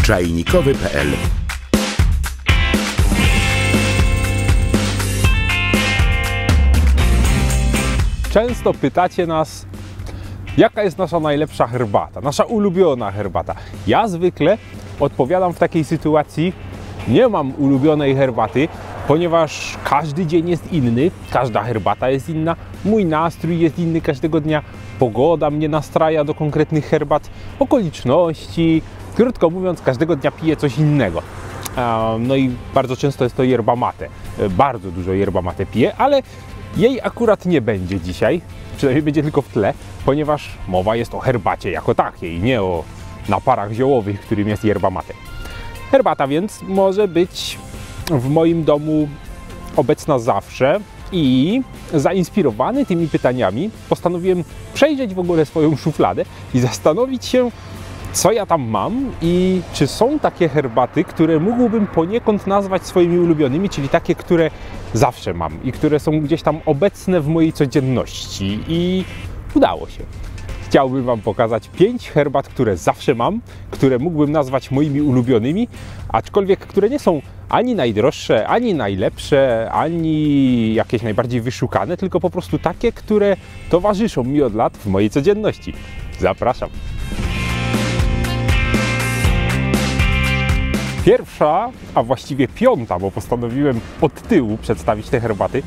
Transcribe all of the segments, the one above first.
czajnikowy.pl. Często pytacie nas, jaka jest nasza najlepsza herbata, nasza ulubiona herbata. Ja zwykle odpowiadam w takiej sytuacji, nie mam ulubionej herbaty, ponieważ każdy dzień jest inny, każda herbata jest inna, mój nastrój jest inny każdego dnia, pogoda mnie nastraja do konkretnych herbat, okoliczności. Krótko mówiąc, każdego dnia piję coś innego. No i bardzo często jest to yerba mate. Bardzo dużo yerba mate piję, ale jej akurat nie będzie dzisiaj, przynajmniej będzie tylko w tle, ponieważ mowa jest o herbacie jako takiej, nie o naparach ziołowych, którym jest yerba mate. Herbata więc może być w moim domu obecna zawsze i zainspirowany tymi pytaniami postanowiłem przejrzeć w ogóle swoją szufladę i zastanowić się, co ja tam mam i czy są takie herbaty, które mógłbym poniekąd nazwać swoimi ulubionymi, czyli takie, które zawsze mam i które są gdzieś tam obecne w mojej codzienności. I udało się. Chciałbym Wam pokazać 5 herbat, które zawsze mam, które mógłbym nazwać moimi ulubionymi, aczkolwiek które nie są ani najdroższe, ani najlepsze, ani jakieś najbardziej wyszukane, tylko po prostu takie, które towarzyszą mi od lat w mojej codzienności. Zapraszam! Pierwsza, a właściwie piąta, bo postanowiłem od tyłu przedstawić te herbaty,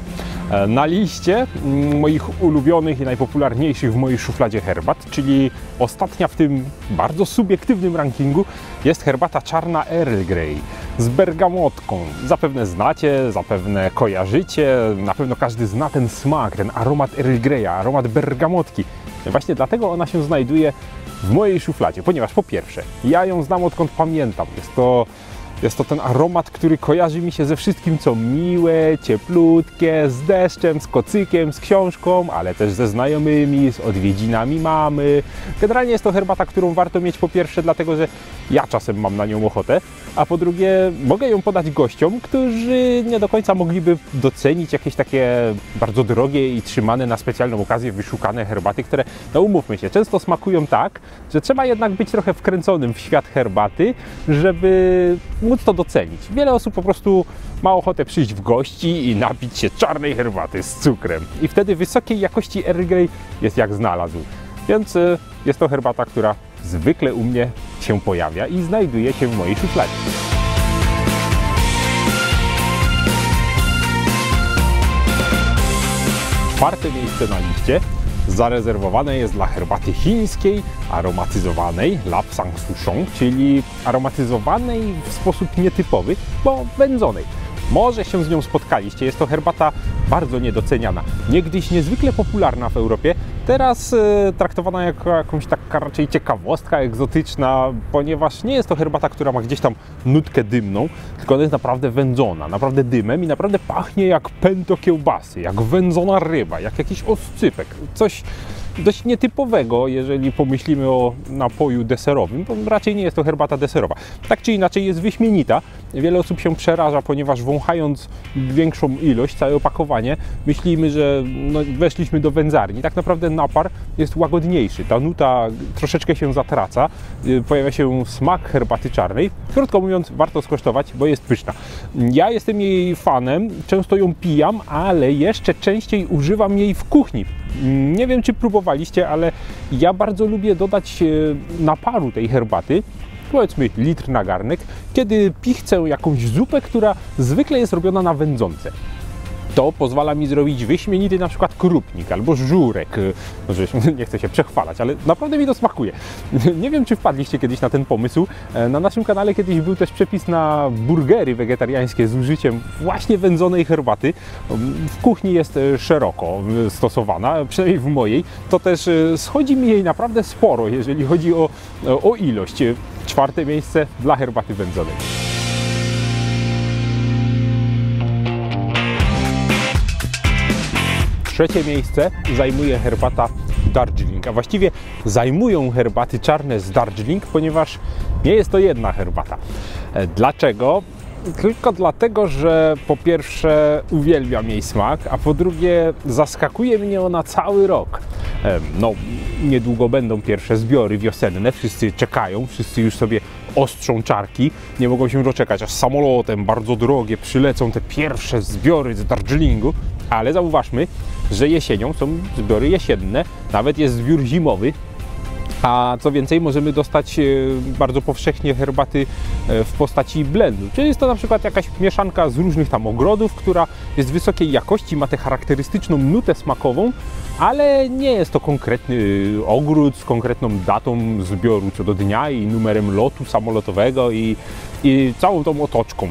na liście moich ulubionych i najpopularniejszych w mojej szufladzie herbat, czyli ostatnia w tym bardzo subiektywnym rankingu, jest herbata czarna Earl Grey z bergamotką. Zapewne znacie, zapewne kojarzycie, na pewno każdy zna ten smak, ten aromat Earl Greya, aromat bergamotki. Właśnie dlatego ona się znajduje w mojej szufladzie, ponieważ po pierwsze, ja ją znam odkąd pamiętam. Jest to ten aromat, który kojarzy mi się ze wszystkim, co miłe, cieplutkie, z deszczem, z kocykiem, z książką, ale też ze znajomymi, z odwiedzinami mamy. Generalnie jest to herbata, którą warto mieć po pierwsze dlatego, że ja czasem mam na nią ochotę, a po drugie mogę ją podać gościom, którzy nie do końca mogliby docenić jakieś takie bardzo drogie i trzymane na specjalną okazję wyszukane herbaty, które, no umówmy się, często smakują tak, że trzeba jednak być trochę wkręconym w świat herbaty, żeby móc to docenić. Wiele osób po prostu ma ochotę przyjść w gości i napić się czarnej herbaty z cukrem. I wtedy wysokiej jakości Earl Grey jest jak znalazł. Więc jest to herbata, która zwykle u mnie się pojawia i znajduje się w mojej szufladzie. Czwarte miejsce na liście zarezerwowane jest dla herbaty chińskiej, aromatyzowanej Lapsang Souchong, czyli aromatyzowanej w sposób nietypowy, bo wędzonej. Może się z nią spotkaliście, jest to herbata bardzo niedoceniana, niegdyś niezwykle popularna w Europie, teraz traktowana jako jakąś taka raczej ciekawostka egzotyczna, ponieważ nie jest to herbata, która ma gdzieś tam nutkę dymną, tylko ona jest naprawdę wędzona, naprawdę dymem i naprawdę pachnie jak pęto kiełbasy, jak wędzona ryba, jak jakiś oscypek, coś dość nietypowego, jeżeli pomyślimy o napoju deserowym, bo raczej nie jest to herbata deserowa. Tak czy inaczej jest wyśmienita. Wiele osób się przeraża, ponieważ wąchając większą ilość, całe opakowanie, myślimy, że weszliśmy do wędzarni. Tak naprawdę napar jest łagodniejszy. Ta nuta troszeczkę się zatraca, pojawia się smak herbaty czarnej. Krótko mówiąc, warto skosztować, bo jest pyszna. Ja jestem jej fanem, często ją pijam, ale jeszcze częściej używam jej w kuchni. Nie wiem, czy próbowaliście, ale ja bardzo lubię dodać naparu tej herbaty, powiedzmy litr na garnek, kiedy pichcę jakąś zupę, która zwykle jest robiona na wędzonce. To pozwala mi zrobić wyśmienity na przykład krupnik albo żurek. Nie chcę się przechwalać, ale naprawdę mi to smakuje. Nie wiem, czy wpadliście kiedyś na ten pomysł. Na naszym kanale kiedyś był też przepis na burgery wegetariańskie z użyciem właśnie wędzonej herbaty. W kuchni jest szeroko stosowana, przynajmniej w mojej. To też schodzi mi jej naprawdę sporo, jeżeli chodzi o ilość. Czwarte miejsce dla herbaty wędzonej. Trzecie miejsce zajmuje herbata Darjeeling, a właściwie zajmują herbaty czarne z Darjeeling, ponieważ nie jest to jedna herbata. Dlaczego? Tylko dlatego, że po pierwsze uwielbiam jej smak, a po drugie zaskakuje mnie ona cały rok. No, niedługo będą pierwsze zbiory wiosenne, wszyscy czekają, wszyscy już sobie ostrzą czarki, nie mogą się doczekać, aż samolotem bardzo drogie przylecą te pierwsze zbiory z Darjeelingu, ale zauważmy, że jesienią są zbiory jesienne, nawet jest zbiór zimowy. A co więcej, możemy dostać bardzo powszechnie herbaty w postaci blendu. Czyli jest to na przykład jakaś mieszanka z różnych tam ogrodów, która jest wysokiej jakości, ma tę charakterystyczną nutę smakową, ale nie jest to konkretny ogród z konkretną datą zbioru co do dnia i numerem lotu samolotowego i całą tą otoczką.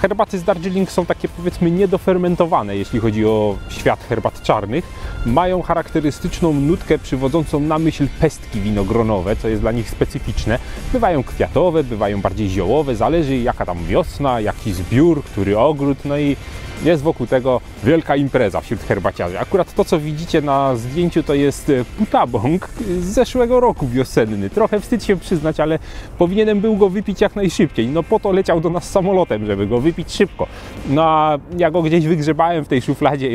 Herbaty z Darjeeling są takie, powiedzmy, niedofermentowane, jeśli chodzi o świat herbat czarnych. Mają charakterystyczną nutkę przywodzącą na myśl pestki winogronowe, co jest dla nich specyficzne. Bywają kwiatowe, bywają bardziej ziołowe, zależy jaka tam wiosna, jaki zbiór, który ogród, no i jest wokół tego wielka impreza wśród herbaciarzy. Akurat to, co widzicie na zdjęciu, to jest putabong z zeszłego roku wiosenny. Trochę wstyd się przyznać, ale powinienem był go wypić jak najszybciej. No po to leciał do nas samolotem, żeby go wypić szybko. No a ja go gdzieś wygrzebałem w tej szufladzie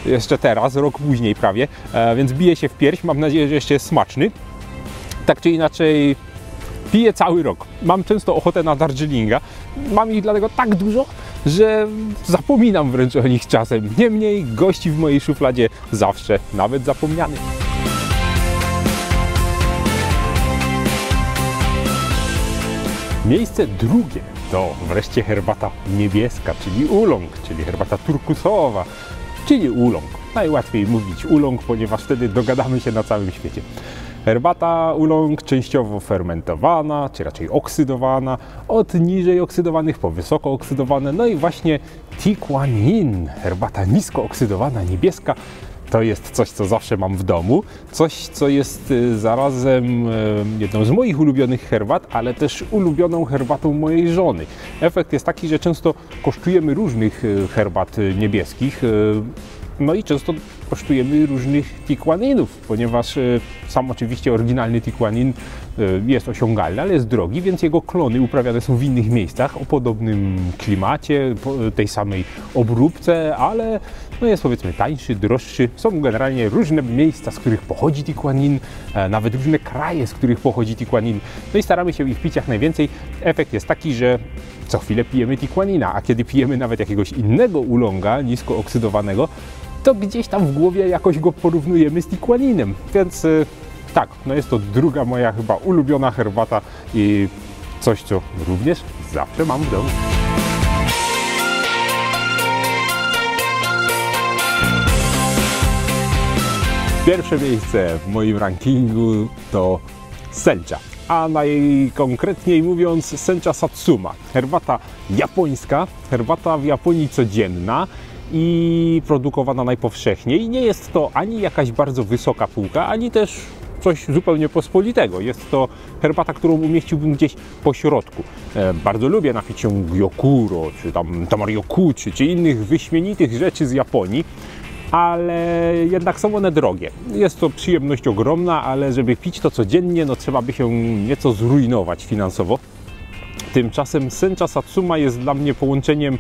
jeszcze teraz, rok później prawie, więc bije się w pierś. Mam nadzieję, że jeszcze jest smaczny. Tak czy inaczej, piję cały rok. Mam często ochotę na Darjeelinga. Mam ich dlatego tak dużo, że zapominam wręcz o nich czasem. Niemniej gości w mojej szufladzie zawsze, nawet zapomniany. Miejsce drugie to wreszcie herbata niebieska, czyli oolong, czyli herbata turkusowa, czyli oolong. Najłatwiej mówić oolong, ponieważ wtedy dogadamy się na całym świecie. Herbata oolong częściowo fermentowana, czy raczej oksydowana, od niżej oksydowanych po wysoko oksydowane. No i właśnie Teaquanin, herbata nisko oksydowana, niebieska, to jest coś, co zawsze mam w domu. Coś, co jest zarazem jedną z moich ulubionych herbat, ale też ulubioną herbatą mojej żony. Efekt jest taki, że często kosztujemy różnych herbat niebieskich. No i często kosztujemy różnych Teaquaninów, ponieważ sam oczywiście oryginalny Teaquanin jest osiągalny, ale jest drogi, więc jego klony uprawiane są w innych miejscach o podobnym klimacie, tej samej obróbce, ale no jest, powiedzmy, tańszy, droższy. Są generalnie różne miejsca, z których pochodzi Teaquanin, nawet różne kraje, z których pochodzi Teaquanin. No i staramy się ich pić jak najwięcej. Efekt jest taki, że co chwilę pijemy Teaquanina, a kiedy pijemy nawet jakiegoś innego oolonga, nisko oksydowanego, to gdzieś tam w głowie jakoś go porównujemy z Teaquaninem. Więc tak, no jest to druga moja chyba ulubiona herbata i coś, co również zawsze mam w domu. Pierwsze miejsce w moim rankingu to Sencha, a najkonkretniej mówiąc Sencha Satsuma. Herbata japońska, herbata w Japonii codzienna i produkowana najpowszechniej. Nie jest to ani jakaś bardzo wysoka półka, ani też coś zupełnie pospolitego. Jest to herbata, którą umieściłbym gdzieś po środku. Bardzo lubię napić się gyokuro, czy tam tamarioku, czy innych wyśmienitych rzeczy z Japonii, ale jednak są one drogie. Jest to przyjemność ogromna, ale żeby pić to codziennie, no trzeba by się nieco zrujnować finansowo. Tymczasem Sencha Satsuma jest dla mnie połączeniem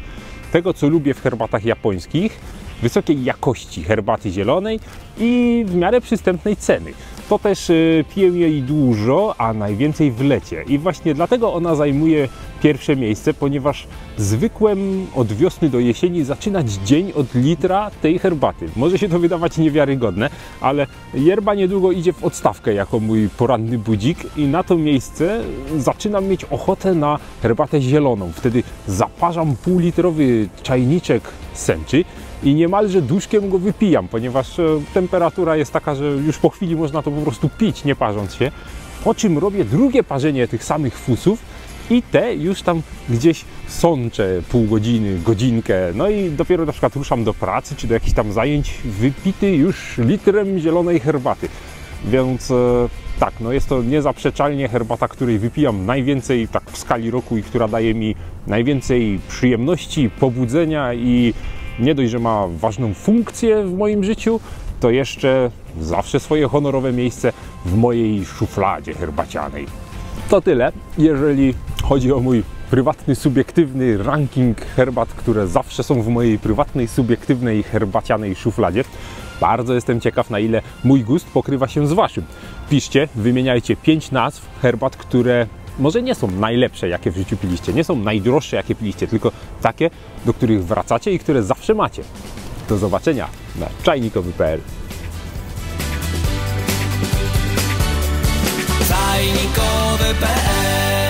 tego, co lubię w herbatach japońskich, wysokiej jakości herbaty zielonej i w miarę przystępnej ceny. To też piję jej dużo, a najwięcej w lecie. I właśnie dlatego ona zajmuje pierwsze miejsce, ponieważ zwykłem od wiosny do jesieni zaczynać dzień od litra tej herbaty. Może się to wydawać niewiarygodne, ale yerba niedługo idzie w odstawkę jako mój poranny budzik i na to miejsce zaczynam mieć ochotę na herbatę zieloną. Wtedy zaparzam półlitrowy czajniczek Senchy i niemalże duszkiem go wypijam, ponieważ temperatura jest taka, że już po chwili można to po prostu pić, nie parząc się. Po czym robię drugie parzenie tych samych fusów i te już tam gdzieś sączę pół godziny, godzinkę, no i dopiero na przykład ruszam do pracy czy do jakichś tam zajęć wypity już litrem zielonej herbaty. Więc tak, no jest to niezaprzeczalnie herbata, której wypijam najwięcej tak w skali roku i która daje mi najwięcej przyjemności, pobudzenia i nie dość, że ma ważną funkcję w moim życiu, to jeszcze zawsze swoje honorowe miejsce w mojej szufladzie herbacianej. To tyle, jeżeli chodzi o mój prywatny, subiektywny ranking herbat, które zawsze są w mojej prywatnej, subiektywnej, herbacianej szufladzie. Bardzo jestem ciekaw, na ile mój gust pokrywa się z waszym. Piszcie, wymieniajcie 5 nazw herbat, które może nie są najlepsze, jakie w życiu piliście, nie są najdroższe, jakie piliście, tylko takie, do których wracacie i które zawsze macie. Do zobaczenia na czajnikowy.pl. Czajnikowy.pl